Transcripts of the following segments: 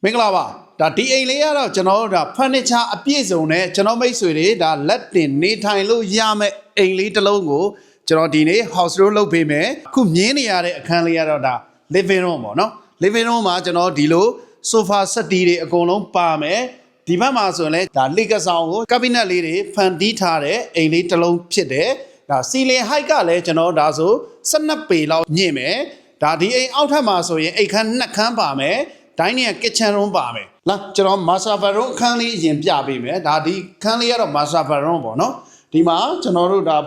မင်္ဂလာပါဒါဒီအိမ်လေးကတော့ကျွန်တော်တို့ဒါဖန်နီချာအပြည့်စုံနဲ့ကျွန်တော်မိတ်ဆွေတွေဒါလက်တင်နေထိုင်လို့ရမယ့်အိမ်လေးတစ်လုံးကိုကျွန်တော်ဒီနေ့ house tour လုပ်ပေးမယ်အခုမြင်းနေရတဲ့အခန်းလေးကတော့ဒါ living room ပေါ့နော် living room မှာကျွန်တော်ဒီလို sofa set တွေအကုန်လုံးပါမယ်ဒီဘက်မှာဆိုရင်လည်းဒါလိကဆောင်ကို cabinet လေးတွေဖန်တီးထားတဲ့အိမ်လေးတစ်လုံးဖြစ်တယ်ဒါ ceiling height ကလည်းကျွန်တော်ဒါဆို12ပေလောက်ညင့်မယ်ဒါဒီအိမ်အောက်ထပ်မှာဆိုရင်အိမ်ခန်း2ခန်းပါမယ်dining kitchen room ပါမယ်လာကျွန်တော် master bedroom အခန်းလေးအရင်ပြပေးမယ်ဒါဒီခန်းလေးကတော့ master bedroom ပေါ့နော်ဒီမှာကျွန်တော်တို့ဒါ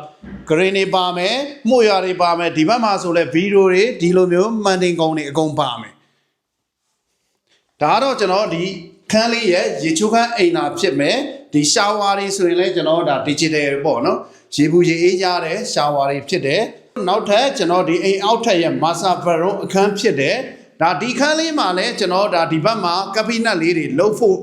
green တွေပါမယ်မှုရတွေပါမယ်ဒီဘက်မှာဆိုလဲ video တွေဒီလိုမျိုးမှန်တင်ကုန်းတွေအကုန်ပါမယ်ဒါကတော့ကျွန်တော်ဒီခန်းလေးရဲ့ရေချိုးခန်းအိမ်သာဖြစ်မယ်ဒီ shower တွေဆိုရင်လည်းကျွန်တော်ဒါ digital ပေါ့နော်ရေဘူးရေအေးကြတဲ့ shower တွေဖြစ်တယ်နောက်ထပ်ကျွန်တော်ဒီအိမ်အောက်ထပ်ရဲ့ master bedroom အခန်းဖြစ်တယ်ဒါဒီခန်းလေးမှာလည်းကျွန်တော်ဒါဒီဘက်မှာကပိနတ်လေးတွေလှုပ်ဖို့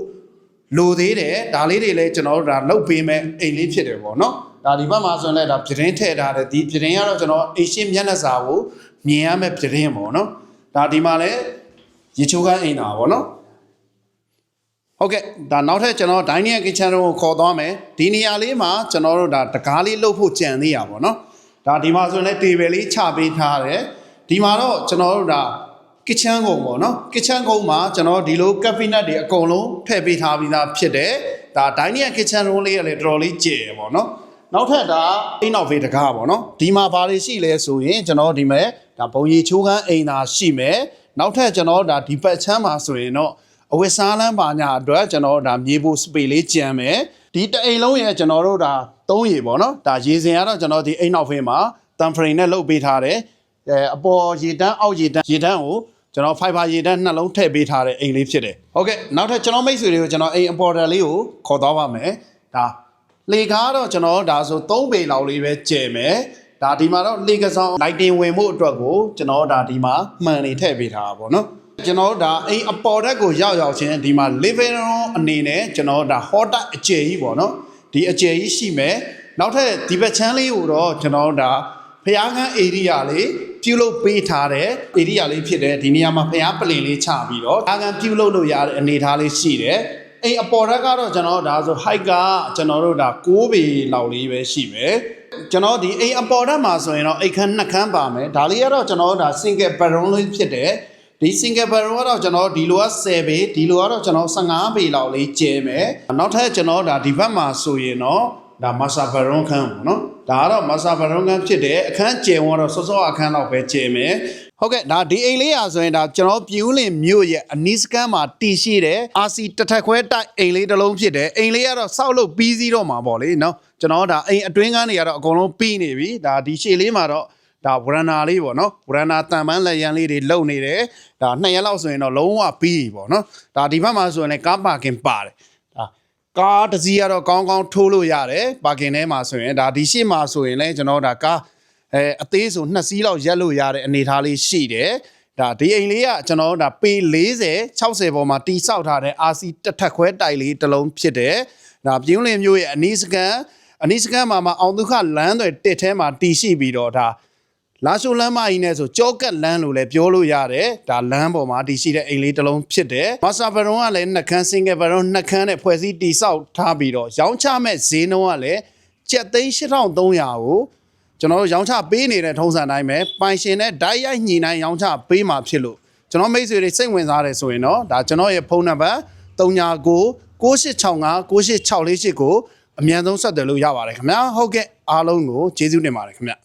လိုသေးတယ်ဒါလေးတွေလည်းကျွန်တော်ဒါလှုပ်ပေးမဲ့အိမ်လေးဖြစ်တယ်ပေါ့နော်ဒါဒီဘက်မှာဆိုရင်လည်းဒါပြတင်းထည့်ထားတယ်ဒီပြတင်းကတော့ကျွန်တော်အိမ်ရှင်းမျက်နှာစာကိုမြင်ရမဲ့ပြတင်းပေါ့နော်ဒါဒီမှာလည်းရေချိုးခန်းအိမ်သာပေါ့နော်ဟုတ်ကဲ့ဒါနောက်ထပ်ကျွန်တော် dining kitchen ကိုခေါ်သွားမယ်ဒီနေရာလေးမှာကျွန်တော်တို့ဒါတကားလေးလှုပ်ဖို့ကြံသေးရပါတော့ဒါဒီမှာဆိုရင်လည်း table လေးချပေးထားတယ်ဒီမှာတော့ကျွန်တော်တို့ဒါkitchen ကုန်းပေါ့နော် kitchen ကုန်းမှာကျွန်တော်ဒီလို cabinet တွေအကုန်လုံးထည့်ပေးထားပြီးသားဖြစ်တယ်ဒါ dining kitchen room လေးကလည်းတော်တော်လေးကျယ်ပေါ့နော်နောက်ထပ်ဒါအိမ်နောက်ဖေးတကားပေါ့နော်ဒီမှာဘာတွေရှိလဲဆိုရင်ကျွန်တော်ဒီမဲ့ဒါဘုံရီချိုးခန်းအိမ်သာရှိမယ်နောက်ထပ်ကျွန်တော်ဒါဒီပတ်ချမ်းမှာဆိုရင်တော့အဝတ်စားလမ်းပါညာအတွက်ကျွန်တော်ဒါမြေဖို့စပေလေးကျန်မယ်ဒီတအိမ်လုံးရဲ့ကျွန်တော်တို့ဒါ3ရေပေါ့နော်ဒါရေစင်ကတော့ကျွန်တော်ဒီအိမ်နောက်ဖေးမှာတန်ဖရိန်နဲ့လုပ်ပေးထားတယ်အပေါ်ရေတန်းအောက်ရေတန်းကိုကျွန်တော် fiber ရေတန်းနှလုံးထည့်ပေးထားတဲ့အိမ်လေးဖြစ်တယ်ဟုတ်ကဲ့နောက်ထပ်ကျွန်တော်မိတ်ဆွေတွေကိုကျွန်တော်အိမ် importer လေးကိုခေါ်သွားပါမယ်ဒါလေကားတော့ကျွန်တော်ဒါဆို3ပေလောက်လေးပဲကျယ်မယ်ဒါဒီမှာတော့လေကဆောင် lighting ဝင်ဖို့အတွက်ကိုကျွန်တော်ဒါဒီမှာမှန်နေထည့်ပေးထားတာပေါ့နော်ကျွန်တော်ဒါအိမ်အပေါ်တက်ကိုရောက်ချင်းဒီမှာ living room အနေနဲ့ကျွန်တော်ဒါ hot အကျယ်ကြီးပေါ့နော်ဒီအကျယ်ကြီးရှိမယ်နောက်ထပ်ဒီဘက်ချမ်းလေးကိုတော့ကျွန်တော်ဒါဖျားခန်း area လေးပြုလုပ်ပေးထားတဲ့ area လေးဖြစ်တယ်ဒီနေရာမှာဖျားပလင်လေးချပြီးတော့ဖျားခန်းပြုလုပ်လို့ရတဲ့အနေအထားလေးရှိတယ်အိမ်အပေါ်တက်ကတော့ကျွန်တော်ဒါဆို height ကကျွန်တော်တို့ဒါ6ပေလောက်လေးပဲရှိမယ်ကျွန်တော်ဒီအိမ်အပေါ်တက်မှာဆိုရင်တော့အိမ်ခန်း2ခန်းပါမယ်ဒါလေးကတော့ကျွန်တော်ဒါ single bedroom လေးဖြစ်တယ်ဒီ single bedroom ကတော့ကျွန်တော်ဒီလိုက10ပေဒီလိုကတော့ကျွန်တော်15ပေလောက်လေးကျဲမယ်နောက်ထပ်ကျွန်တော်ဒါဒီဘက်မှာဆိုရင်တော့ဒါ master bedroom ခန်းပေါ့နော်ဒါကတော့ master bedroom ခန်းဖြစ်တယ်အခန်းကျယ်ဝန်းတော့စောစောအခန်းတော့ပဲကျယ်မယ်ဟုတ်ကဲ့ဒါဒီအိမ်လေးရာဆိုရင်ဒါကျွန်တော်ပြူးလင်မြို့ရဲ့အနီးစကမ်းမှာတည်ရှိတယ် RC တထက်ခွဲတိုက်အိမ်လေးတစ်လုံးဖြစ်တယ်အိမ်လေးကတော့စောက်လို့ပြီးစီးတော့မှာပေါ့လေနော်ကျွန်တော်ဒါအိမ်အတွင်းကန်းတွေကတော့အကုန်လုံးပြီးနေပြီဒါဒီရှေ့လေးမှာတော့ဒါဝရဏာလေးပေါ့နော်ဝရဏာတန်ပန်းလက်ရန်လေးတွေလုံနေတယ်ဒါ2ရက်လောက်ဆိုရင်တော့လုံးဝပြီးပေါ့နော်ဒါဒီဘက်မှာဆိုရင်လည်းကားပါကင်ပါတယ်ကားတစ်စီးကတော့ကောင်းကောင်းထိုးလို့ရတယ်ပါကင်ထဲမှာဆိုရင်ဒါဒီရှေ့မှာဆိုရင်လည်းကျွန်တော်ဒါကားအသေးဆို2စီးလောက်ရက်လို့ရတဲ့အနေအထားလေးရှိတယ်ဒါဒီအိမ်လေးကကျွန်တော်ဒါပေ40 60ပေါ်မှာတိဆောက်ထားတဲ့ RC တစ်ထက်ခွဲတိုက်လေးတစ်လုံးဖြစ်တယ်ဒါပြင်းလင်းမျိုးရဲ့အနီးစကန်မှာအောင်ဒုက္ခလမ်းတွေတစ်ထဲမှာတီရှိပြီးတော့ဒါလာရှိုလမ်းမကြီးနဲ့ဆိုကြောကက်လမ်းလို့လည်းပြောလို့ရတယ်ဒါလမ်းပေါ်မှာတည်ရှိတဲ့အိမ်လေးတစ်လုံးဖြစ်တယ်မာစတာဘရုံကလည်း2ခန်း single ဘရုံ2ခန်းနဲ့ဖွဲ့စည်းတည်ဆောက်ထားပြီးတော့ရောင်းချမဲ့ဈေးနှုန်းကလည်း7,8300ကိုကျွန်တော်တို့ရောင်းချပေးနေတဲ့ထုံးစံတိုင်းပဲပိုင်ရှင်နဲ့ဓာတ်ရိုက်ညှိနှိုင်းရောင်းချပေးမှာဖြစ်လို့ကျွန်တော်မိတ်ဆွေတွေစိတ်ဝင်စားတယ်ဆိုရင်တော့ဒါကျွန်တော်ရဲ့ဖုန်းနံပါတ်39 9865 986448ကိုအမြန်ဆုံးဆက်သွယ်လို့ရပါတယ်ခင်ဗျာဟုတ်ကဲ့အားလုံးကိုကျေးဇူးတင်ပါတယ်ခင်ဗျာ